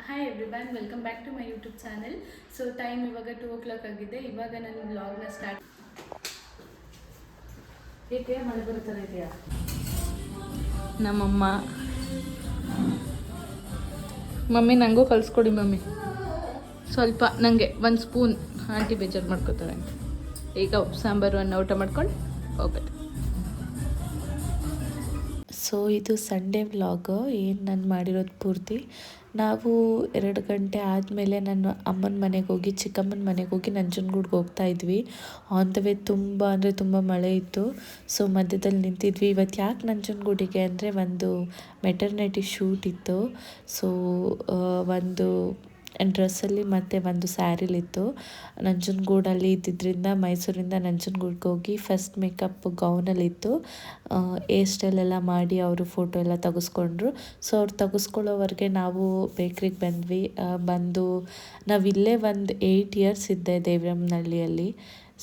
Hi everyone, welcome back to my YouTube channel. So time ಇವಾಗ 2 o'clock ಆಗಿದೆ. ಇವಾಗ ನಾನು ವ್ಲಾಗ್ನ ಸ್ಟಾರ್ಟ್. ಏಕೆ ಮಳೆ ಬರೋ ಇದೆಯಾ? ನಮ್ಮಮ್ಮ ಮಮ್ಮಿ ನನಗೂ ಕಲಿಸ್ಕೊಡಿ ಮಮ್ಮಿ, ಸ್ವಲ್ಪ ನನಗೆ ಒಂದು ಸ್ಪೂನ್. ಆಂಟಿ ಬೇಜಾರು ಮಾಡ್ಕೋತಾರೆ. ಈಗ ಉಪ್ಪು ಸಾಂಬಾರು ಅನ್ನ ಊಟ ಮಾಡ್ಕೊಂಡು ಹೋಗೋದು. ಸೊ ಇದು ಸಂಡೇ ವ್ಲಾಗ್. ಏನು ನಾನು ಮಾಡಿರೋದು ಪೂರ್ತಿ ನಾವು 2 ಗಂಟೆ ಆದಮೇಲೆ ನನ್ನ ಅಮ್ಮನ ಮನೆಗೆ ಹೋಗಿ ಚಿಕ್ಕಮ್ಮನ ಮನೆಗೆ ಹೋಗಿ ನಂಜನಗೂಡ್ಗೆ ಹೋಗ್ತಾ ಇದ್ವಿ. ಆನ್ ದ ವೇ ತುಂಬ ಅಂದರೆ ತುಂಬ ಮಳೆ ಇತ್ತು. ಸೊ ಮಧ್ಯದಲ್ಲಿ ನಿಂತಿದ್ವಿ. ಇವತ್ತು ಯಾಕೆ ನಂಜನಗೂಡಿಗೆ ಅಂದರೆ ಒಂದು ಮೆಟರ್ನಿಟಿ ಶೂಟ್ ಇತ್ತು. ಸೊ ಒಂದು ಡ್ರೆಸ್ಸಲ್ಲಿ ಮತ್ತು ಒಂದು ಸ್ಯಾರಿಲಿತ್ತು. ನಂಜನಗೂಡಲ್ಲಿ ಇದ್ದಿದ್ದರಿಂದ ಮೈಸೂರಿಂದ ನಂಜನಗೂಡ್ಗೆ ಹೋಗಿ ಫಸ್ಟ್ ಮೇಕಪ್ ಗೌನಲ್ಲಿತ್ತು. ಹೇರ್ ಸ್ಟೈಲೆಲ್ಲ ಮಾಡಿ ಅವರು ಫೋಟೋ ಎಲ್ಲ ತೆಗೆಸ್ಕೊಂಡ್ರು. ಸೊ ಅವ್ರು ತೆಗೆಸ್ಕೊಳ್ಳೋವರೆಗೆ ನಾವು ಬೇಕ್ರಿಗೆ ಬಂದ್ವಿ. ಬಂದು ನಾವಿಲ್ಲೇ ಒಂದು 8 ಇಯರ್ಸ್ ಇದ್ದೆ ದೇವರಮ್ಮನಹಳ್ಳಿಯಲ್ಲಿ.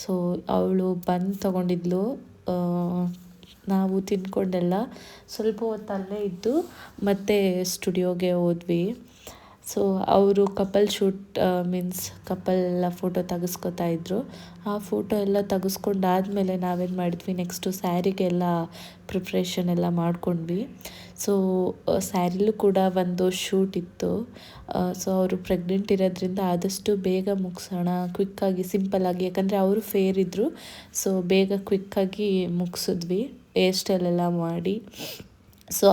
ಸೊ ಅವಳು ಬಂದು ತೊಗೊಂಡಿದ್ಲು. ನಾವು ತಿಂದ್ಕೊಂಡೆಲ್ಲ ಸ್ವಲ್ಪ ಹೊತ್ತು ಅಲ್ಲೇ ಇದ್ದು ಮತ್ತೆ ಸ್ಟುಡಿಯೋಗೆ ಹೋದ್ವಿ. ಸೊ ಅವರು ಕಪಲ್ ಶೂಟ್ ಮೀನ್ಸ್ ಕಪಲ್ ಎಲ್ಲ ಫೋಟೋ ತೆಗೆಸ್ಕೊತಾ ಇದ್ರು. ಆ ಫೋಟೋ ಎಲ್ಲ ತೆಗೆಸ್ಕೊಂಡಾದ್ಮೇಲೆ ನಾವೇನು ಮಾಡಿದ್ವಿ, ನೆಕ್ಸ್ಟು ಸ್ಯಾರಿಗೆಲ್ಲ ಪ್ರಿಪ್ರೇಷನ್ ಎಲ್ಲ ಮಾಡ್ಕೊಂಡ್ವಿ. ಸೊ ಸ್ಯಾರಿಲೂ ಕೂಡ ಒಂದು ಶೂಟ್ ಇತ್ತು. ಸೊ ಅವರು ಪ್ರೆಗ್ನೆಂಟ್ ಇರೋದ್ರಿಂದ ಆದಷ್ಟು ಬೇಗ ಮುಗಿಸೋಣ ಕ್ವಿಕ್ಕಾಗಿ, ಸಿಂಪಲ್ಲಾಗಿ, ಯಾಕಂದರೆ ಅವರು ಫೇರ್ ಇದ್ದರು. ಸೊ ಬೇಗ ಕ್ವಿಕ್ಕಾಗಿ ಮುಗಿಸಿದ್ವಿ ಹೇರ್ ಸ್ಟೈಲೆಲ್ಲ ಮಾಡಿ. ಸೊ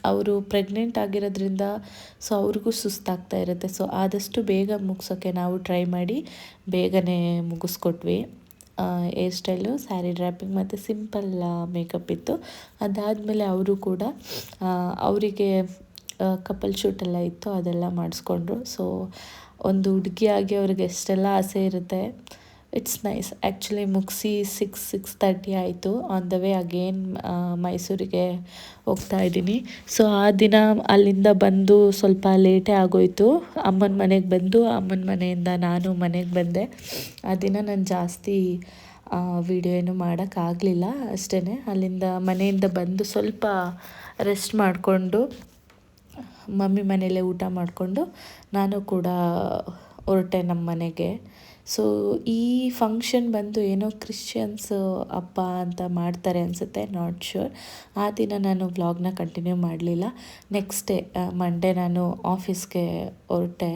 ಅವರು ಪ್ರೆಗ್ನೆಂಟ್ ಆಗಿರೋದ್ರಿಂದ ಸೊ ಅವ್ರಿಗೂ ಸುಸ್ತಾಗ್ತಾ ಇರುತ್ತೆ. ಸೊ ಆದಷ್ಟು ಬೇಗ ಮುಗಿಸೋಕ್ಕೆ ನಾವು ಟ್ರೈ ಮಾಡಿ ಬೇಗನೆ ಮುಗಿಸ್ಕೊಟ್ವಿ. ಹೇರ್ ಸ್ಟೈಲು, ಸ್ಯಾರಿ ಡ್ರ್ಯಾಪಿಂಗ್ ಮತ್ತು ಸಿಂಪಲ್ ಮೇಕಪ್ ಇತ್ತು. ಅದಾದಮೇಲೆ ಅವರು ಕೂಡ ಅವರಿಗೆ ಕಪಲ್ ಶೂಟೆಲ್ಲ ಇತ್ತು, ಅದೆಲ್ಲ ಮಾಡಿಸ್ಕೊಂಡ್ರು. ಸೊ ಒಂದು ಹುಡುಗಿಯಾಗಿ ಅವ್ರಿಗೆ ಎಷ್ಟೆಲ್ಲ ಆಸೆ ಇರುತ್ತೆ. It's nice. ಆ್ಯಕ್ಚುಲಿ ಮುಗಿಸಿ 6:30 ಆಯಿತು. ಆನ್ ದ ವೇ ಅಗೇನ್ ಮೈಸೂರಿಗೆ ಹೋಗ್ತಾ ಇದ್ದೀನಿ. ಸೊ ಆ ದಿನ ಅಲ್ಲಿಂದ ಬಂದು ಸ್ವಲ್ಪ ಲೇಟೇ ಆಗೋಯಿತು. ಅಮ್ಮನ ಮನೆಗೆ ಬಂದು ಅಮ್ಮನ ಮನೆಯಿಂದ ನಾನು ಮನೆಗೆ ಬಂದೆ. ಆ ದಿನ ನಾನು ಜಾಸ್ತಿ ವಿಡಿಯೋ ಏನು ಮಾಡೋಕ್ಕಾಗಲಿಲ್ಲ. ಅಷ್ಟೇ, ಅಲ್ಲಿಂದ ಮನೆಯಿಂದ ಬಂದು ಸ್ವಲ್ಪ ರೆಸ್ಟ್ ಮಾಡಿಕೊಂಡು ಮಮ್ಮಿ ಮನೆಯಲ್ಲೇ ಊಟ ಮಾಡಿಕೊಂಡು ನಾನು ಕೂಡ ಹೊರಟೆ ನಮ್ಮ ಮನೆಗೆ. ಸೊ ಈ ಫಂಕ್ಷನ್ ಬಂದು ಏನೋ ಕ್ರಿಶ್ಚಿಯನ್ಸ್ ಹಬ್ಬ ಅಂತ ಮಾಡ್ತಾರೆ ಅನಿಸುತ್ತೆ, ನಾಟ್ ಶ್ಯೂರ್. ಆ ದಿನ ನಾನು ವ್ಲಾಗ್ನ ಕಂಟಿನ್ಯೂ ಮಾಡಲಿಲ್ಲ. ನೆಕ್ಸ್ಟ್ ಡೇ ಮಂಡೇ ನಾನು ಆಫೀಸ್ಗೆ ಹೊರಟೆ.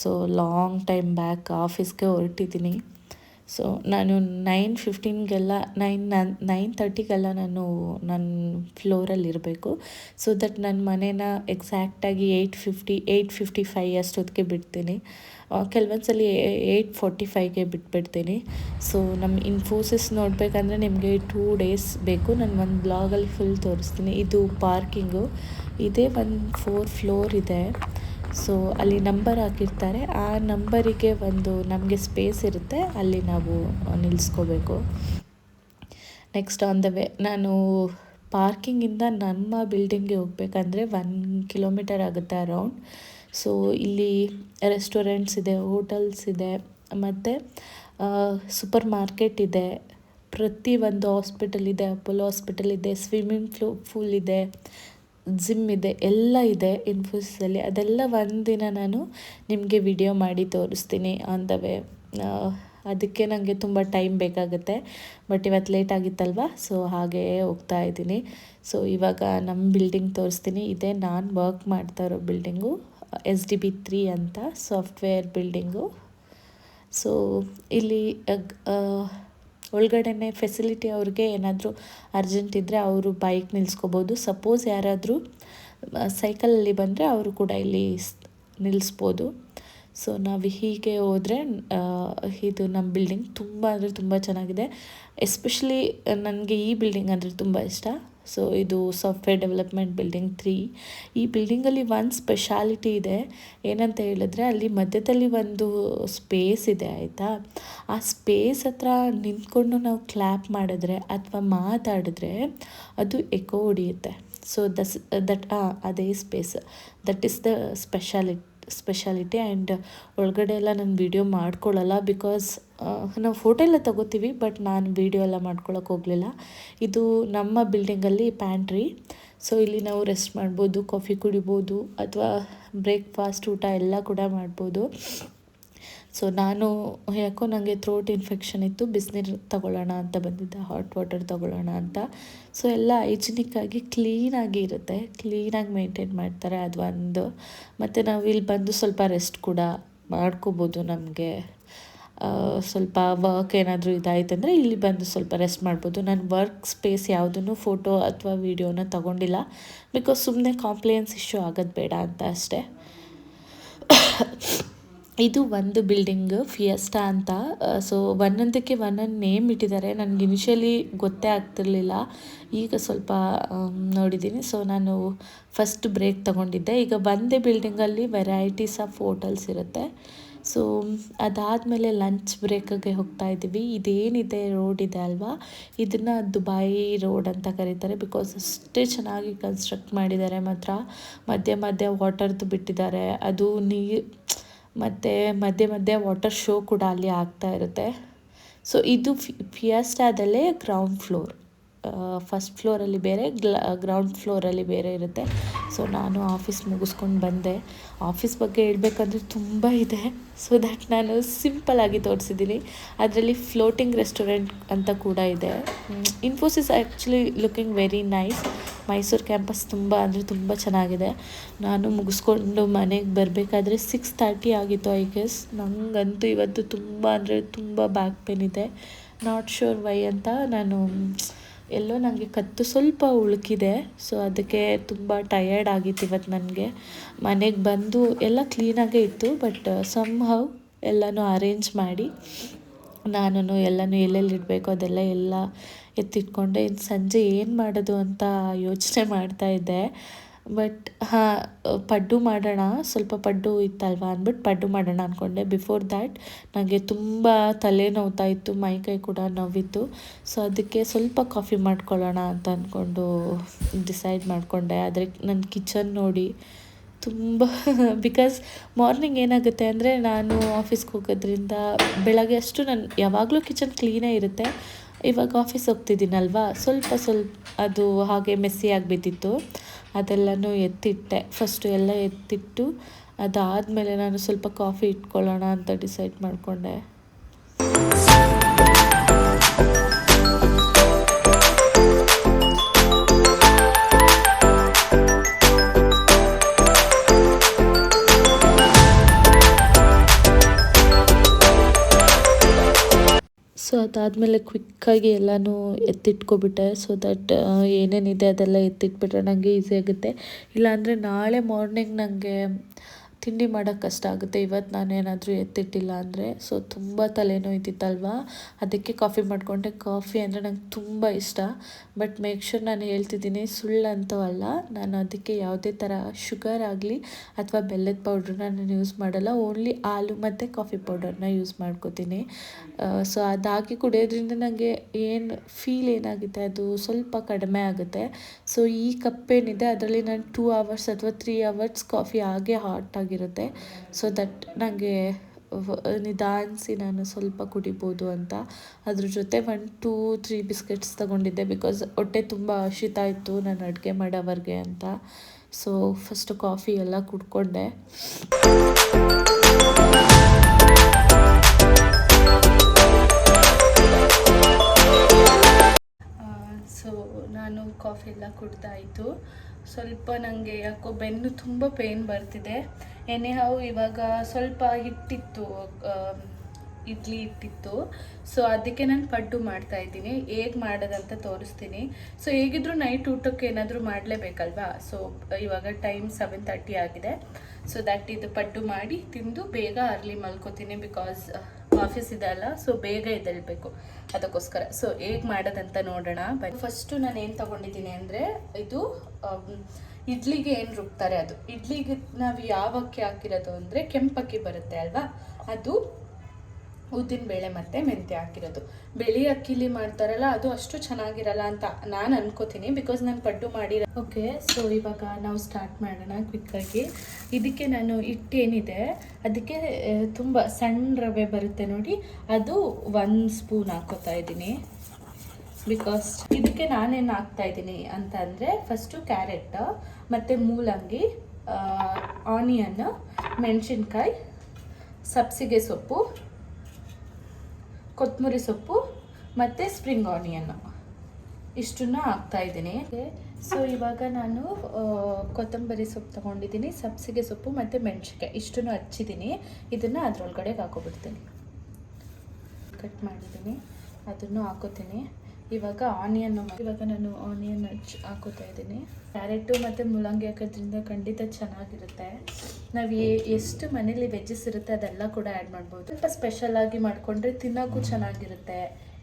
ಸೊ ಲಾಂಗ್ ಟೈಮ್ ಬ್ಯಾಕ್ ಆಫೀಸ್ಗೆ ಹೊರಟಿದ್ದೀನಿ. ಸೊ ನಾನು 9:15ಗೆಲ್ಲ 9:30ಗೆಲ್ಲ ನಾನು ನನ್ನ ಫ್ಲೋರಲ್ಲಿ ಇರಬೇಕು. ಸೊ ದಟ್ ನನ್ನ ಮನೇನ ಎಕ್ಸಾಕ್ಟಾಗಿ 8:55 ಅಷ್ಟೊತ್ತಿಗೆ ಬಿಡ್ತೀನಿ. ಕೆಲವೊಂದು ಸಲ 8:45ಗೆ ಬಿಟ್ಬಿಡ್ತೀನಿ. ಸೊ ನಮ್ಮ ಇನ್ಫೋಸಿಸ್ ನೋಡಬೇಕಂದ್ರೆ ನಿಮಗೆ 2 days ಬೇಕು. ನಾನು ಒಂದು ಬ್ಲಾಗಲ್ಲಿ ಫುಲ್ ತೋರಿಸ್ತೀನಿ. ಇದು ಪಾರ್ಕಿಂಗು ಇದೇ, ಒಂದು 4 ಫ್ಲೋರ್ ಇದೆ. ಸೊ ಅಲ್ಲಿ ನಂಬರ್ ಹಾಕಿರ್ತಾರೆ. ಆ ನಂಬರಿಗೆ ಒಂದು ನಮಗೆ ಸ್ಪೇಸ್ ಇರುತ್ತೆ, ಅಲ್ಲಿ ನಾವು ನಿಲ್ಲಿಸ್ಕೋಬೇಕು. ನೆಕ್ಸ್ಟ್ ಆನ್ ದ ವೇ ನಾನು ಪಾರ್ಕಿಂಗಿಂದ ನಮ್ಮ ಬಿಲ್ಡಿಂಗ್ಗೆ ಹೋಗ್ಬೇಕಂದ್ರೆ 1 ಕಿಲೋಮೀಟರ್ ಆಗುತ್ತೆ ಅರೌಂಡ್. ಸೊ ಇಲ್ಲಿ ರೆಸ್ಟೋರೆಂಟ್ಸ್ ಇದೆ, ಹೋಟೆಲ್ಸ್ ಇದೆ, ಮತ್ತು ಸೂಪರ್ ಮಾರ್ಕೆಟ್ ಇದೆ, ಪ್ರತಿ ಒಂದು ಹಾಸ್ಪಿಟಲ್ ಇದೆ, ಅಪೋಲೋ ಹಾಸ್ಪಿಟಲ್ ಇದೆ, ಸ್ವಿಮ್ಮಿಂಗ್ ಪೂಲ್ ಇದೆ, ಜಿಮ್ ಇದೆ, ಎಲ್ಲ ಇದೆ ಇನ್ಫೋಸಿಸಲ್ಲಿ. ಅದೆಲ್ಲ ಒಂದಿನ ನಾನು ನಿಮಗೆ ವಿಡಿಯೋ ಮಾಡಿ ತೋರಿಸ್ತೀನಿ ಆನ್ ದ ವೇ. ಅದಕ್ಕೆ ನನಗೆ ತುಂಬ ಟೈಮ್ ಬೇಕಾಗುತ್ತೆ. ಬಟ್ ಇವತ್ತು ಲೇಟ್ ಆಗಿತ್ತಲ್ವ, ಸೊ ಹಾಗೇ ಹೋಗ್ತಾ ಇದ್ದೀನಿ. ಸೊ ಇವಾಗ ನಮ್ಮ ಬಿಲ್ಡಿಂಗ್ ತೋರಿಸ್ತೀನಿ. ಇದೇ ನಾನು ವರ್ಕ್ ಮಾಡ್ತಾ ಇರೋ ಬಿಲ್ಡಿಂಗು, SDB 3 ಅಂತ ಸಾಫ್ಟ್ವೇರ್ ಬಿಲ್ಡಿಂಗು. ಸೊ ಇಲ್ಲಿ ಒಳಗಡೆನೆ ಫೆಸಿಲಿಟಿ, ಅವ್ರಿಗೆ ಏನಾದರೂ ಅರ್ಜೆಂಟ್ ಇದ್ದರೆ ಅವರು ಬೈಕ್ ನಿಲ್ಲಿಸ್ಕೋಬೋದು. ಸಪೋಸ್ ಯಾರಾದರೂ ಸೈಕಲಲ್ಲಿ ಬಂದರೆ ಅವರು ಕೂಡ ಇಲ್ಲಿ ನಿಲ್ಲಿಸ್ಬೋದು. ಸೊ ನಾವು ಹೀಗೆ ಹೋದರೆ ಇದು ನಮ್ಮ ಬಿಲ್ಡಿಂಗ್ ತುಂಬ ಅಂದರೆ ತುಂಬ ಚೆನ್ನಾಗಿದೆ. ಎಸ್ಪೆಷಲಿ ನನಗೆ ಈ ಬಿಲ್ಡಿಂಗ್ ಅಂದರೆ ತುಂಬ ಇಷ್ಟ. ಸೊ ಇದು ಸಾಫ್ಟ್ವೇರ್ ಡೆವಲಪ್ಮೆಂಟ್ ಬಿಲ್ಡಿಂಗ್ 3. ಈ ಬಿಲ್ಡಿಂಗಲ್ಲಿ ಒಂದು ಸ್ಪೆಷಾಲಿಟಿ ಇದೆ. ಏನಂತ ಹೇಳಿದ್ರೆ ಅಲ್ಲಿ ಮಧ್ಯದಲ್ಲಿ ಒಂದು ಸ್ಪೇಸ್ ಇದೆ, ಆಯಿತಾ. ಆ ಸ್ಪೇಸ್ ಹತ್ರ ನಿಂತ್ಕೊಂಡು ನಾವು ಕ್ಲ್ಯಾಪ್ ಮಾಡಿದ್ರೆ ಅಥವಾ ಮಾತಾಡಿದ್ರೆ ಅದು ಎಕೋ ಹೊಡಿಯುತ್ತೆ. ಸೊ ಅದೇ space, that is the speciality. And ಒಳಗಡೆ ಎಲ್ಲ ನಾನು ವೀಡಿಯೋ ಮಾಡ್ಕೊಳ್ಳಲ್ಲ, ಬಿಕಾಸ್ ನಾವು ಫೋಟೋ ಎಲ್ಲ ತಗೋತೀವಿ, ಬಟ್ ನಾನು ವೀಡಿಯೋ ಎಲ್ಲ ಮಾಡ್ಕೊಳಕ್ಕೆ ಹೋಗಲಿಲ್ಲ. ಇದು ನಮ್ಮ ಬಿಲ್ಡಿಂಗಲ್ಲಿ ಪ್ಯಾಂಟ್ರಿ. ಸೊ ಇಲ್ಲಿ ನಾವು ರೆಸ್ಟ್ ಮಾಡ್ಬೋದು, ಕಾಫಿ ಕುಡಿಬೋದು, ಅಥವಾ ಬ್ರೇಕ್ಫಾಸ್ಟ್ ಊಟ ಎಲ್ಲ ಕೂಡ ಮಾಡ್ಬೋದು. ಸೊ ನಾನು ಯಾಕೋ ನನಗೆ ಥ್ರೋಟ್ ಇನ್ಫೆಕ್ಷನ್ ಇತ್ತು, ಬಿಸಿನೀರು ತಗೊಳ್ಳೋಣ ಅಂತ ಬಂದಿದ್ದೆ, ಹಾಟ್ ವಾಟರ್ ತಗೊಳ್ಳೋಣ ಅಂತ. ಸೊ ಎಲ್ಲ ಹೈಜಿನಿಕ್ಕಾಗಿ ಕ್ಲೀನಾಗಿ ಇರುತ್ತೆ, ಕ್ಲೀನಾಗಿ ಮೇಂಟೈನ್ ಮಾಡ್ತಾರೆ, ಅದು ಒಂದು. ಮತ್ತು ನಾವು ಇಲ್ಲಿ ಬಂದು ಸ್ವಲ್ಪ ರೆಸ್ಟ್ ಕೂಡ ಮಾಡ್ಕೋಬೋದು. ನಮಗೆ ಸ್ವಲ್ಪ ವರ್ಕ್ ಏನಾದರೂ ಇದಾಯ್ತಂದರೆ ಇಲ್ಲಿ ಬಂದು ಸ್ವಲ್ಪ ರೆಸ್ಟ್ ಮಾಡ್ಬೋದು. ನಾನು ವರ್ಕ್ ಸ್ಪೇಸ್ ಯಾವುದನ್ನು ಫೋಟೋ ಅಥವಾ ವೀಡಿಯೋನ ತೊಗೊಂಡಿಲ್ಲ, ಬಿಕಾಸ್ ಸುಮ್ಮನೆ ಕಾಂಪ್ಲಿಯನ್ಸ್ ಇಶ್ಯೂ ಆಗೋದು ಬೇಡ ಅಂತ ಅಷ್ಟೇ. ಇದು ಒಂದು ಬಿಲ್ಡಿಂಗ್ ಫಿಯೆಸ್ಟಾ ಅಂತ. ಸೊ ಒಂದೊಂದಕ್ಕೆ ಒಂದೊಂದು ನೇಮ್ ಇಟ್ಟಿದ್ದಾರೆ. ನನಗೆ ಇನಿಷಿಯಲಿ ಗೊತ್ತೇ ಆಗ್ತಿರ್ಲಿಲ್ಲ, ಈಗ ಸ್ವಲ್ಪ ನೋಡಿದ್ದೀನಿ. ಸೊ ನಾನು ಫಸ್ಟ್ ಬ್ರೇಕ್ ತೊಗೊಂಡಿದ್ದೆ. ಈಗ ಒಂದೇ ಬಿಲ್ಡಿಂಗಲ್ಲಿ ವೆರೈಟೀಸ್ ಆಫ್ ಹೋಟೆಲ್ಸ್ ಇರುತ್ತೆ. ಸೊ ಅದಾದಮೇಲೆ ಲಂಚ್ ಬ್ರೇಕಿಗೆ ಹೋಗ್ತಾ ಇದ್ದೀವಿ. ಇದೇನಿದೆ ರೋಡ್ ಇದೆ ಅಲ್ವಾ, ಇದನ್ನು ದುಬಾಯಿ ರೋಡ್ ಅಂತ ಕರೀತಾರೆ, ಬಿಕಾಸ್ ಅಷ್ಟೇ ಚೆನ್ನಾಗಿ ಕನ್ಸ್ಟ್ರಕ್ಟ್ ಮಾಡಿದ್ದಾರೆ. ಮಾತ್ರ ಮಧ್ಯೆ ಮಧ್ಯೆ ವಾಟರ್ದು ಬಿಟ್ಟಿದ್ದಾರೆ, ಅದು ಮತ್ತು ಮಧ್ಯೆ ವಾಟರ್ ಶೋ ಕೂಡ ಅಲ್ಲಿ ಆಗ್ತಾ ಇರುತ್ತೆ. ಸೊ ಇದು ಫಿಯೆಸ್ಟಾದಲ್ಲೇ ಗ್ರೌಂಡ್ ಫ್ಲೋರ್. ಫಸ್ಟ್ ಫ್ಲೋರಲ್ಲಿ ಬೇರೆ, ಗ್ರೌಂಡ್ ಫ್ಲೋರಲ್ಲಿ ಬೇರೆ ಇರುತ್ತೆ. ಸೊ ನಾನು ಆಫೀಸ್ ಮುಗಿಸ್ಕೊಂಡು ಬಂದೆ. ಆಫೀಸ್ ಬಗ್ಗೆ ಹೇಳ್ಬೇಕಂದ್ರೆ ತುಂಬ ಇದೆ, ಸೊ ದ್ಯಾಟ್ ನಾನು ಸಿಂಪಲ್ಲಾಗಿ ತೋರಿಸಿದ್ದೀನಿ. ಅದರಲ್ಲಿ ಫ್ಲೋಟಿಂಗ್ ರೆಸ್ಟೋರೆಂಟ್ ಅಂತ ಕೂಡ ಇದೆ. Infosys actually looking very nice. Mysuru campus ತುಂಬ ಚೆನ್ನಾಗಿದೆ. ನಾನು ಮುಗಿಸ್ಕೊಂಡು ಮನೆಗೆ ಬರಬೇಕಾದ್ರೆ 6:30 ಆಗಿತ್ತು ಐ ಗೆಸ್. ನನಗಂತೂ ಇವತ್ತು ತುಂಬ ಬ್ಯಾಕ್ ಪೇನ್ ಇದೆ. ನಾಟ್ ಶೋರ್ ವೈ ಅಂತ. ನಾನು ಎಲ್ಲೋ ನನಗೆ ಕತ್ತು ಸ್ವಲ್ಪ ಉಳುಕಿದೆ, ಸೊ ಅದಕ್ಕೆ ತುಂಬ ಟಯರ್ಡ್ ಆಗಿತ್ತು ಇವತ್ತು ನನಗೆ. ಮನೆಗೆ ಬಂದು ಎಲ್ಲ ಕ್ಲೀನಾಗೇ ಇತ್ತು, ಬಟ್ ಸಮ್ಹೌ ಎಲ್ಲನೂ ಅರೇಂಜ್ ಮಾಡಿ ನಾನು ಎಲ್ಲನೂ ಎಲ್ಲೆಲ್ಲಿ ಇಡಬೇಕು ಅದೆಲ್ಲ ಎತ್ತಿಟ್ಕೊಂಡೆ. ಇನ್ನು ಸಂಜೆ ಏನು ಮಾಡೋದು ಅಂತ ಯೋಚನೆ ಮಾಡ್ತಾಯಿದ್ದೆ. ಬಟ್ ಪಡ್ಡು ಮಾಡೋಣ, ಸ್ವಲ್ಪ ಪಡ್ಡು ಇತ್ತಲ್ವ ಅಂದ್ಬಿಟ್ಟು ಪಡ್ಡು ಮಾಡೋಣ ಅಂದ್ಕೊಂಡೆ. ಬಿಫೋರ್ ದ್ಯಾಟ್ ನನಗೆ ತುಂಬ ತಲೆ ನೋವ್ತಾ ಇತ್ತು, ಮೈಕೈ ಕೂಡ ನೋವಿತ್ತು. ಸೊ ಅದಕ್ಕೆ ಸ್ವಲ್ಪ ಕಾಫಿ ಮಾಡ್ಕೊಳ್ಳೋಣ ಅಂತ ಅಂದ್ಕೊಂಡು ಡಿಸೈಡ್ ಮಾಡಿಕೊಂಡೆ. ಆದರೆ ನನ್ನ ಕಿಚನ್ ನೋಡಿ ತುಂಬ ಬಿಕಾಸ್ ಮಾರ್ನಿಂಗ್ ಏನಾಗುತ್ತೆ ಅಂದರೆ ನಾನು ಆಫೀಸ್ಗೆ ಹೋಗೋದ್ರಿಂದ ಬೆಳಗ್ಗೆ ಅಷ್ಟು ನಾನು ಯಾವಾಗಲೂ ಕಿಚನ್ ಕ್ಲೀನೇ ಇರುತ್ತೆ. ಇವಾಗ ಆಫೀಸ್ ಹೋಗ್ತಿದ್ದೀನಲ್ವ, ಸ್ವಲ್ಪ ಅದು ಹಾಗೆ ಮೆಸ್ಸಿ ಆಗಿಬಿಟ್ಟಿತ್ತು. ಅದೆಲ್ಲನೂ ಎತ್ತಿಟ್ಟೆ. ಫಸ್ಟು ಎಲ್ಲ ಎತ್ತಿಟ್ಟು ಅದಾದಮೇಲೆ ನಾನು ಸ್ವಲ್ಪ ಕಾಫಿ ಇಟ್ಕೊಳ್ಳೋಣ ಅಂತ ಡಿಸೈಡ್ ಮಾಡಿಕೊಂಡೆ. ಸೊ ಅದಾದಮೇಲೆ ಕ್ವಿಕ್ಕಾಗಿ ಎಲ್ಲನೂ ಎತ್ತಿಟ್ಕೊಬಿಟ್ಟೆ. ಸೊ ದಟ್ ಏನೇನಿದೆ ಅದೆಲ್ಲ ಎತ್ತಿಟ್ಬಿಟ್ರೆ ನನಗೆ ಈಸಿ ಆಗುತ್ತೆ. ಇಲ್ಲಾಂದರೆ ನಾಳೆ ಮಾರ್ನಿಂಗ್ ನನಗೆ ತಿಂಡಿ ಮಾಡೋಕ್ಕೆ ಕಷ್ಟ ಆಗುತ್ತೆ, ಇವತ್ತು ನಾನೇನಾದರೂ ಎತ್ತಿಟ್ಟಿಲ್ಲ ಅಂದರೆ. ಸೊ ತುಂಬ ತಲೆನೋಯ್ತಿತ್ತಲ್ವ, ಅದಕ್ಕೆ ಕಾಫಿ ಮಾಡಿಕೊಂಡೆ. ಕಾಫಿ ಅಂದರೆ ನಂಗೆ ತುಂಬ ಇಷ್ಟ. ಬಟ್ ಮೇಕ್ ಶೂರ್ ನಾನು ಹೇಳ್ತಿದ್ದೀನಿ, ಸುಳ್ಳಂತೂ ಅಲ್ಲ, ನಾನು ಅದಕ್ಕೆ ಯಾವುದೇ ಥರ ಶುಗರ್ ಆಗಲಿ ಅಥವಾ ಬೆಲ್ಲದ ಪೌಡ್ರನ್ನ ನಾನು ಯೂಸ್ ಮಾಡಲ್ಲ. ಓನ್ಲಿ ಹಾಲು ಮತ್ತು ಕಾಫಿ ಪೌಡರ್ನ ಯೂಸ್ ಮಾಡ್ಕೋತೀನಿ. ಸೊ ಅದಾಗಿ ಕುಡಿಯೋದ್ರಿಂದ ನನಗೆ ಫೀಲ್ ಏನಾಗುತ್ತೆ ಅದು ಸ್ವಲ್ಪ ಕಡಿಮೆ ಆಗುತ್ತೆ. ಸೊ ಈ ಕಪ್ಪೇನಿದೆ ಅದರಲ್ಲಿ ನಾನು 2 hours ಅಥವಾ 3 hours ಕಾಫಿ ಹಾಗೆ ಹಾಟ್ ಆಗಿರುತ್ತೆ. ಸೊ ದಟ್ ನನಗೆ ನಿಧಾನಿಸಿ ನಾನು ಸ್ವಲ್ಪ ಕುಡಿಬೋದು ಅಂತ. ಅದ್ರ ಜೊತೆ 1, 2, 3 ಬಿಸ್ಕೆಟ್ಸ್ ತೊಗೊಂಡಿದ್ದೆ, ಬಿಕಾಸ್ ಹೊಟ್ಟೆ ತುಂಬ ಹಸಿತಾ ಇತ್ತು ನಾನು ಅಡುಗೆ ಮಾಡೋವರೆಗೆ ಅಂತ. ಸೊ ಫಸ್ಟು ಕಾಫಿ ಎಲ್ಲ ಕುಡ್ಕೊಂಡೆ. ಸೊ ನಾನು ಕಾಫಿ ಎಲ್ಲ ಕುಡ್ದಾಯಿತು. ಸ್ವಲ್ಪ ನನಗೆ ಯಾಕೋ ಬೆನ್ನು ತುಂಬ ಪೇಯ್ನ್ ಬರ್ತಿದೆ. ಎನಿಹೌ ಇವಾಗ ಸ್ವಲ್ಪ ಹಿಟ್ಟಿತ್ತು, ಇಡ್ಲಿ ಹಿಟ್ಟಿತ್ತು. ಸೊ ಅದಕ್ಕೆ ನಾನು ಪಡ್ಡು ಮಾಡ್ತಾಯಿದ್ದೀನಿ. ಹೇಗೆ ಮಾಡೋದಂತ ತೋರಿಸ್ತೀನಿ. ಸೊ ಹೇಗಿದ್ರು ನೈಟ್ ಊಟಕ್ಕೆ ಏನಾದರೂ ಮಾಡಲೇಬೇಕಲ್ವಾ. ಸೊ ಇವಾಗ ಟೈಮ್ 7:30 ಆಗಿದೆ. ಸೊ ದಟ್ ಇದು ಪಡ್ಡು ಮಾಡಿ ತಿಂದು ಬೇಗ ಅರ್ಲಿ ಮಲ್ಕೋತೀನಿ, ಬಿಕಾಸ್ ಆಫೀಸ್ ಇದೆ ಅಲ್ಲ. ಸೊ ಬೇಗ ಎದ್ದೇಳಬೇಕು, ಅದಕ್ಕೋಸ್ಕರ. ಸೊ ಹೇಗೆ ಮಾಡೋದಂತ ನೋಡೋಣ. ಫಸ್ಟು ನಾನು ಏನು ತೊಗೊಂಡಿದ್ದೀನಿ ಅಂದರೆ, ಇದು ಇಡ್ಲಿಗೆ ಏನು ರುಬ್ತಾರೆ ಅದು. ಇಡ್ಲಿಗೆ ನಾವು ಯಾವ ಅಕ್ಕಿ ಹಾಕಿರೋದು ಅಂದರೆ ಕೆಂಪಕ್ಕಿ ಬರುತ್ತೆ ಅಲ್ವಾ, ಅದು ಉದ್ದಿನ ಬೇಳೆ ಮತ್ತು ಮೆಂತ್ಯ ಹಾಕಿರೋದು. ಬಿಳಿ ಅಕ್ಕಿಲಿ ಮಾಡ್ತಾರಲ್ಲ ಅದು ಅಷ್ಟು ಚೆನ್ನಾಗಿರಲ್ಲ ಅಂತ ನಾನು ಅನ್ಕೋತೀನಿ, ಬಿಕಾಸ್ ನಾನು ಪಡ್ಡು ಮಾಡಿರೋ. ಓಕೆ, ಸೊ ಇವಾಗ ನಾವು ಸ್ಟಾರ್ಟ್ ಮಾಡೋಣ ಕ್ವಿಕ್ಕಾಗಿ. ಇದಕ್ಕೆ ನಾನು ಹಿಟ್ಟೇನಿದೆ ಅದಕ್ಕೆ ತುಂಬ ಸಣ್ಣ ರವೆ ಬರುತ್ತೆ ನೋಡಿ, ಅದು 1 ಸ್ಪೂನ್ ಹಾಕೋತಾ ಇದ್ದೀನಿ. ಬಿಕಾಸ್ ಇದಕ್ಕೆ ಇದಕ್ಕೆ ನಾನೇನು ಹಾಕ್ತಾ ಇದ್ದೀನಿ ಅಂತ ಅಂದರೆ ಫಸ್ಟು ಕ್ಯಾರೆಟ್ ಮತ್ತು ಮೂಲಂಗಿ, ಆನಿಯನ್, ಮೆಣಸಿನ್ಕಾಯಿ, ಸಬ್ಸಿಗೆ ಸೊಪ್ಪು, ಕೊತ್ತಂಬರಿ ಸೊಪ್ಪು ಮತ್ತು ಸ್ಪ್ರಿಂಗ್ ಆನಿಯನ್ನು ಇಷ್ಟನ್ನು ಹಾಕ್ತಾಯಿದ್ದೀನಿ. ಸೊ ಇವಾಗ ನಾನು ಕೊತ್ತಂಬರಿ ಸೊಪ್ಪು ತೊಗೊಂಡಿದ್ದೀನಿ, ಸಬ್ಸಿಗೆ ಸೊಪ್ಪು ಮತ್ತು ಮೆಣಸಿನ್ಕಾಯಿ ಇಷ್ಟನ್ನು ಹಚ್ಚಿದ್ದೀನಿ. ಇದನ್ನು ಅದರೊಳಗಡೆ ಹಾಕೋಬಿಡ್ತೀನಿ. ಕಟ್ ಮಾಡಿದ್ದೀನಿ, ಅದನ್ನು ಹಾಕೋತೀನಿ. ಇವಾಗ ನಾನು ಆನಿಯನ್ ಹಾಕೋತಾ ಇದ್ದೀನಿ. ಕ್ಯಾರೆಟು ಮತ್ತು ಮೂಲಂಗಿ ಹಾಕೋದ್ರಿಂದ ಖಂಡಿತ ಚೆನ್ನಾಗಿರುತ್ತೆ. ನಾವು ಎಷ್ಟು ಮನೇಲಿ ವೆಜ್ಜಸ್ ಇರುತ್ತೆ ಅದೆಲ್ಲ ಕೂಡ ಆ್ಯಡ್ ಮಾಡ್ಬೋದು. ಸ್ವಲ್ಪ ಸ್ಪೆಷಲಾಗಿ ಮಾಡಿಕೊಂಡ್ರೆ ತಿನ್ನೋಕ್ಕೂ ಚೆನ್ನಾಗಿರುತ್ತೆ,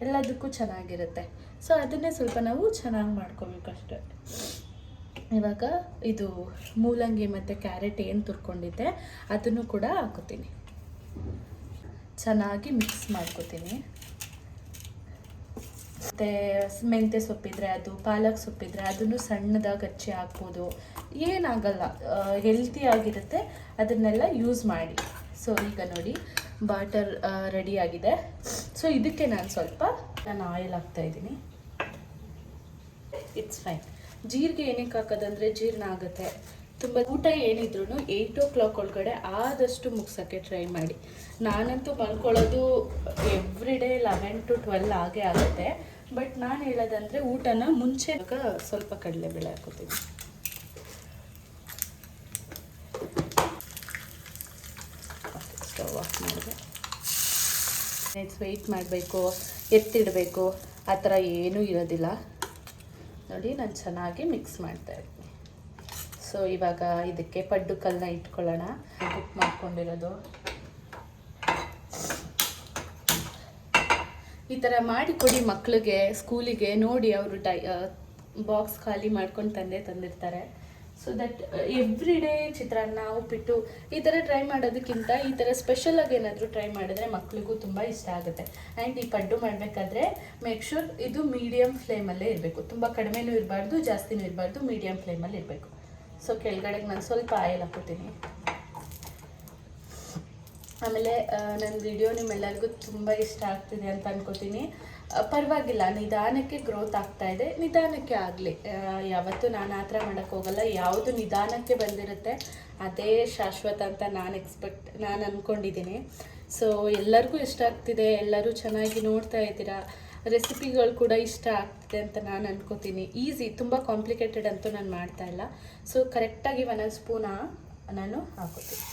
ಎಲ್ಲದಕ್ಕೂ ಚೆನ್ನಾಗಿರುತ್ತೆ. ಸೊ ಅದನ್ನೇ ಸ್ವಲ್ಪ ನಾವು ಚೆನ್ನಾಗಿ ಮಾಡ್ಕೋಬೇಕಷ್ಟೆ. ಇವಾಗ ಇದು ಮೂಲಂಗಿ ಮತ್ತು ಕ್ಯಾರೆಟ್ ಏನು ತುರ್ಕೊಂಡಿದ್ದೆ ಅದನ್ನು ಕೂಡ ಹಾಕೋತೀನಿ. ಚೆನ್ನಾಗಿ ಮಿಕ್ಸ್ ಮಾಡ್ಕೋತೀನಿ. ಮತ್ತು ಮೆಂತ್ಯ ಸೊಪ್ಪಿದ್ರೆ ಅದು, ಪಾಲಕ್ ಸೊಪ್ಪಿದ್ರೆ ಅದನ್ನು ಸಣ್ಣದಾಗಿ ಹಚ್ಚಿ ಹಾಕ್ಬೋದು, ಏನಾಗಲ್ಲ, ಹೆಲ್ತಿ ಆಗಿರುತ್ತೆ. ಅದನ್ನೆಲ್ಲ ಯೂಸ್ ಮಾಡಿ. ಸೊ ಈಗ ನೋಡಿ ಬಾಟರ್ ರೆಡಿಯಾಗಿದೆ. ಸೊ ಇದಕ್ಕೆ ನಾನು ಆಯಿಲ್ ಹಾಕ್ತಾಯಿದ್ದೀನಿ. It's fine. ಜೀರಿಗೆ ಏನಕ್ಕೆ ಹಾಕೋದಂದರೆ ಜೀರ್ಣ ಆಗುತ್ತೆ. ತುಂಬ ಊಟ ಏನಿದ್ರು 8 o'clock ಒಳಗಡೆ ಆದಷ್ಟು ಮುಗ್ಸೋಕ್ಕೆ ಟ್ರೈ ಮಾಡಿ. ನಾನಂತೂ ಮಲ್ಕೊಳ್ಳೋದು ಎವ್ರಿಡೇ 11 to 12 ಆಗೇ ಆಗುತ್ತೆ. ಬಟ್ ನಾನು ಹೇಳೋದಂದರೆ ಊಟನ ಮುಂಚೆ ಸ್ವಲ್ಪ ಕಡಲೆಬೇಳೆ ಹಾಕೋತೀನಿ. ಸ್ಟವ್ ಆಫ್ ಮಾಡಿದೆ. ವೆಯ್ಟ್ ಮಾಡಬೇಕು, ಎತ್ತಿಡಬೇಕು, ಆ ಥರ ಏನೂ ಇರೋದಿಲ್ಲ. ನೋಡಿ ನಾನು ಚೆನ್ನಾಗಿ ಮಿಕ್ಸ್ ಮಾಡ್ತಾಯಿದ್ದೀನಿ. ಸೊ ಇವಾಗ ಇದಕ್ಕೆ ಪಡ್ಡು ಕಲ್ಲನ್ನ ಇಟ್ಕೊಳ್ಳೋಣ. ಕುಕ್ ಮಾಡ್ಕೊಂಡಿರೋದು ಈ ಥರ ಮಾಡಿ ಕೊಡಿ ಮಕ್ಕಳಿಗೆ, ಸ್ಕೂಲಿಗೆ. ನೋಡಿ ಅವರು ಬಾಕ್ಸ್ ಖಾಲಿ ಮಾಡ್ಕೊಂಡು ತಂದಿರ್ತಾರೆ. ಸೊ ದಟ್ ಎವ್ರಿ ಡೇ ಚಿತ್ರಾನ್ನ, ಉಪ್ಪಿಟ್ಟು ಈ ಥರ ಟ್ರೈ ಮಾಡೋದಕ್ಕಿಂತ ಈ ಥರ ಸ್ಪೆಷಲಾಗಿ ಏನಾದರೂ ಟ್ರೈ ಮಾಡಿದ್ರೆ ಮಕ್ಕಳಿಗೂ ತುಂಬ ಇಷ್ಟ ಆಗುತ್ತೆ. ಆ್ಯಂಡ್ ಈ ಪಡ್ಡು ಮಾಡಬೇಕಾದ್ರೆ ಮೇಕ್ ಶೂರ್ ಇದು ಮೀಡಿಯಮ್ ಫ್ಲೇಮಲ್ಲೇ ಇರಬೇಕು. ತುಂಬ ಕಡಿಮೆನೂ ಇರಬಾರ್ದು, ಜಾಸ್ತಿನೂ ಇರಬಾರ್ದು, ಮೀಡಿಯಮ್ ಫ್ಲೇಮಲ್ಲಿ ಇರಬೇಕು. ಸೊ ಕೆಳಗಡೆಗೆ ನಾನು ಸ್ವಲ್ಪ ಆಯಿಲ್ ಹಾಕೋತೀನಿ. ಆಮೇಲೆ ನನ್ನ ವಿಡಿಯೋ ನಿಮ್ಮೆಲ್ಲರಿಗೂ ತುಂಬ ಇಷ್ಟ ಆಗ್ತಿದೆ ಅಂತ ಅನ್ಕೋತೀನಿ. ಪರವಾಗಿಲ್ಲ, ನಿಧಾನಕ್ಕೆ ಗ್ರೋತ್ ಆಗ್ತಾಯಿದೆ, ನಿಧಾನಕ್ಕೆ ಆಗಲಿ. ಯಾವತ್ತೂ ನಾನು ಆ ಥರ ಮಾಡೋಕ್ಕೆ ಹೋಗಲ್ಲ. ಯಾವುದು ನಿಧಾನಕ್ಕೆ ಬಂದಿರುತ್ತೆ ಅದೇ ಶಾಶ್ವತ ಅಂತ ನಾನು ಅಂದ್ಕೊಂಡಿದ್ದೀನಿ. ಸೊ ಎಲ್ಲರಿಗೂ ಇಷ್ಟ ಆಗ್ತಿದೆ, ಎಲ್ಲರೂ ಚೆನ್ನಾಗಿ ನೋಡ್ತಾ ಇದ್ದೀರಾ. ರೆಸಿಪಿಗಳು ಕೂಡ ಇಷ್ಟ ಆಗ್ತಿದೆ ಅಂತ ನಾನು ಅನ್ಕೋತೀನಿ. ಈಸಿ, ತುಂಬ ಕಾಂಪ್ಲಿಕೇಟೆಡ್ ಅಂತೂ ನಾನು ಮಾಡ್ತಾಯಿಲ್ಲ. ಸೊ ಕರೆಕ್ಟಾಗಿ 1 ಸ್ಪೂನ್ ನಾನು ಹಾಕೋತೀನಿ.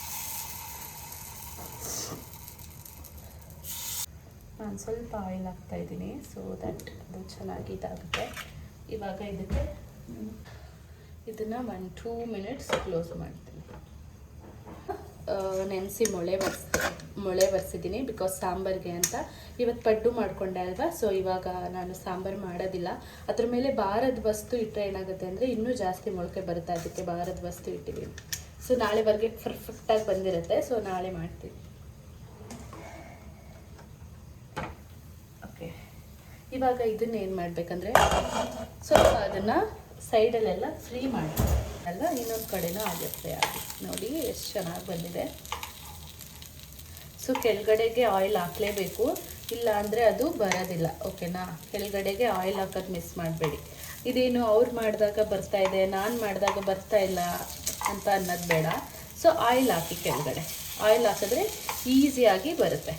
ನಾನು ಸ್ವಲ್ಪ ಆಯಿಲ್ ಹಾಕ್ತಾಯಿದ್ದೀನಿ. ಸೊ ದಟ್ ಅದು ಚೆನ್ನಾಗಿ ಇದಾಗುತ್ತೆ. ಇವಾಗ ಇದನ್ನು 1-2 minutes ಕ್ಲೋಸ್ ಮಾಡ್ತೀನಿ. ನೆನೆಸಿ ಮೊಳೆ ಬರ್ಸಿದ್ದೀನಿ ಬಿಕಾಸ್ ಸಾಂಬಾರಿಗೆ ಅಂತ. ಇವತ್ತು ಪಡ್ಡು ಮಾಡಿಕೊಂಡೆ ಅಲ್ವಾ. ಸೊ ಇವಾಗ ನಾನು ಸಾಂಬಾರು ಮಾಡೋದಿಲ್ಲ. ಅದ್ರ ಮೇಲೆ ಭಾರದ ವಸ್ತು ಇಟ್ಟರೆ ಏನಾಗುತ್ತೆ ಅಂದರೆ ಇನ್ನೂ ಜಾಸ್ತಿ ಮೊಳಕೆ ಬರುತ್ತೆ. ಅದಕ್ಕೆ ಭಾರದ ವಸ್ತು ಇಟ್ಟಿದ್ದೀನಿ. ಸೊ ನಾಳೆವರೆಗೆ ಪರ್ಫೆಕ್ಟಾಗಿ ಬಂದಿರುತ್ತೆ. ಸೊ ನಾಳೆ ಮಾಡ್ತೀನಿ. ಓಕೆ, ಇವಾಗ ಇದನ್ನು ಏನು ಮಾಡಬೇಕಂದ್ರೆ ಸ್ವಲ್ಪ ಅದನ್ನು ಸೈಡಲ್ಲೆಲ್ಲ ಫ್ರೀ ಮಾಡಿ ಅಲ್ಲ, ಇನ್ನೊಂದು ಕಡೆನೂ ಹಾಗೆ ಫ್ರೈ ಆಗಿ. ನೋಡಿ ಎಷ್ಟು ಚೆನ್ನಾಗಿ ಬಂದಿದೆ. ಸೊ ಕೆಳಗಡೆಗೆ ಆಯಿಲ್ ಹಾಕಲೇಬೇಕು, ಇಲ್ಲ ಅಂದರೆ ಅದು ಬರೋದಿಲ್ಲ. ಓಕೆನಾ? ಕೆಳಗಡೆಗೆ ಆಯಿಲ್ ಹಾಕೋದು ಮಿಸ್ ಮಾಡಬೇಡಿ. ಇದೇನು ಅವ್ರು ಮಾಡಿದಾಗ ಬರ್ತಾಯಿದೆ, ನಾನು ಮಾಡಿದಾಗ ಬರ್ತಾ ಇಲ್ಲ ಅಂತ ಅನ್ನೋದು ಬೇಡ. ಸೊ ಆಯಿಲ್ ಹಾಕಿ, ಕೆಳಗಡೆ ಆಯಿಲ್ ಹಾಕಿದ್ರೆ ಈಸಿಯಾಗಿ ಬರುತ್ತೆ.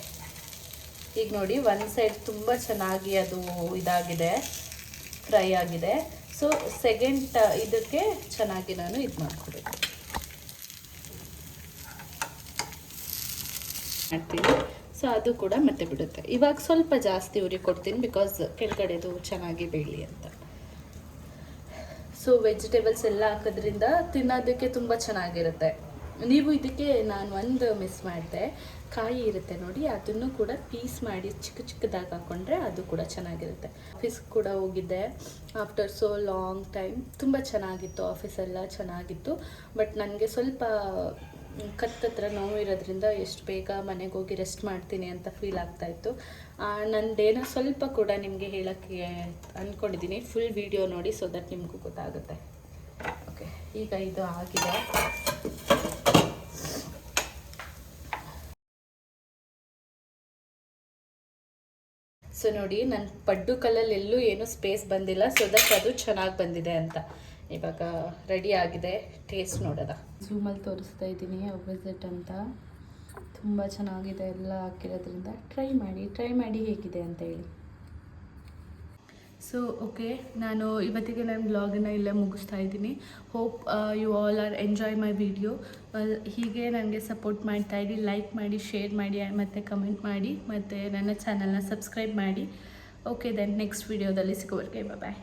ಈಗ ನೋಡಿ ಒಂದು ಸೈಡ್ ತುಂಬ ಚೆನ್ನಾಗಿ ಅದು ಇದಾಗಿದೆ, ಫ್ರೈ ಆಗಿದೆ. ಸೊ ಸೆಕೆಂಡ್ ಇದಕ್ಕೆ ಚೆನ್ನಾಗಿ ನಾನು ಇದು ಮಾಡ್ತೀನಿ. ಸೊ ಅದು ಕೂಡ ಮತ್ತೆ ಬಿಡುತ್ತೆ. ಇವಾಗ ಸ್ವಲ್ಪ ಜಾಸ್ತಿ ಉರಿ ಕೊಡ್ತೀನಿ ಬಿಕಾಸ್ ಕೆಳಗಡೆದು ಚೆನ್ನಾಗಿ ಬೇಯಲಿ ಅಂತ. ಸೊ ವೆಜಿಟೇಬಲ್ಸ್ ಎಲ್ಲ ಹಾಕೋದ್ರಿಂದ ತಿನ್ನೋದಕ್ಕೆ ತುಂಬ ಚೆನ್ನಾಗಿರುತ್ತೆ. ನೀವು ಇದಕ್ಕೆ ನಾನು ಒಂದು ಮಿಸ್ ಮಾಡಿದೆ, ಕಾಯಿ ಇರುತ್ತೆ ನೋಡಿ, ಅದನ್ನು ಕೂಡ ಪೀಸ್ ಮಾಡಿ ಚಿಕ್ಕದಾಗಿ ಹಾಕ್ಕೊಂಡ್ರೆ ಅದು ಕೂಡ ಚೆನ್ನಾಗಿರುತ್ತೆ. ಆಫೀಸ್ ಕೂಡ ಹೋಗಿದ್ದೆ ಆಫ್ಟರ್ ಸೋ ಲಾಂಗ್ ಟೈಮ್. ತುಂಬ ಚೆನ್ನಾಗಿತ್ತು, ಆಫೀಸೆಲ್ಲ ಚೆನ್ನಾಗಿತ್ತು. ಬಟ್ ನನಗೆ ಸ್ವಲ್ಪ ಕತ್ತತ್ರ ನೋವು ಇರೋದ್ರಿಂದ ಎಷ್ಟು ಬೇಗ ಮನೆಗೆ ಹೋಗಿ ರೆಸ್ಟ್ ಮಾಡ್ತೀನಿ ಅಂತ ಫೀಲ್ ಆಗ್ತಾಯಿತ್ತು. ನಂದೇನೋ ಸ್ವಲ್ಪ ಕೂಡ ನಿಮಗೆ ಹೇಳೋಕ್ಕೆ ಅಂದ್ಕೊಂಡಿದ್ದೀನಿ. ಫುಲ್ ವಿಡಿಯೋ ನೋಡಿ, ಸೊ ದಟ್ ನಿಮಗೂ ಗೊತ್ತಾಗುತ್ತೆ. ಓಕೆ, ಈಗ ಇದು ಆಗಿದೆ. ಸೊ ನೋಡಿ ನನ್ನ ಪಡ್ಡು ಕಲ್ಲಲ್ಲಿ ಎಲ್ಲೂ ಏನೂ ಸ್ಪೇಸ್ ಬಂದಿಲ್ಲ, ಸೊ ದಟ್ ಅದು ಚೆನ್ನಾಗಿ ಬಂದಿದೆ ಅಂತ. ಇವಾಗ ರೆಡಿ ಆಗಿದೆ, ಟೇಸ್ಟ್ ನೋಡೋದ. ಝೂಮಲ್ಲಿ ತೋರಿಸ್ತಾ ಇದ್ದೀನಿ ಅಪೋಸಿಟ್ ಅಂತ. ತುಂಬ ಚೆನ್ನಾಗಿದೆ ಎಲ್ಲ ಹಾಕಿರೋದ್ರಿಂದ. ಟ್ರೈ ಮಾಡಿ ಹೇಗಿದೆ ಅಂತ ಹೇಳಿ. ಸೊ ಓಕೆ, ನಾನು ಇವತ್ತಿಗೆ ನನ್ನ ಬ್ಲಾಗನ್ನು ಇಲ್ಲೇ ಮುಗಿಸ್ತಾ ಇದ್ದೀನಿ. Hope you all are enjoy my video. ಹೀಗೆ ನನಗೆ ಸಪೋರ್ಟ್ ಮಾಡ್ತಾಯಿರಿ, ಲೈಕ್ ಮಾಡಿ, ಶೇರ್ ಮಾಡಿ ಮತ್ತು ಕಮೆಂಟ್ ಮಾಡಿ, ಮತ್ತು ನನ್ನ ಚಾನಲ್ನ ಸಬ್ಸ್ಕ್ರೈಬ್ ಮಾಡಿ. ಓಕೆ ದೆನ್ ನೆಕ್ಸ್ಟ್ ವಿಡಿಯೋದಲ್ಲಿ ಸಿಗೋವರೆಗೆ ಬಾಯ್.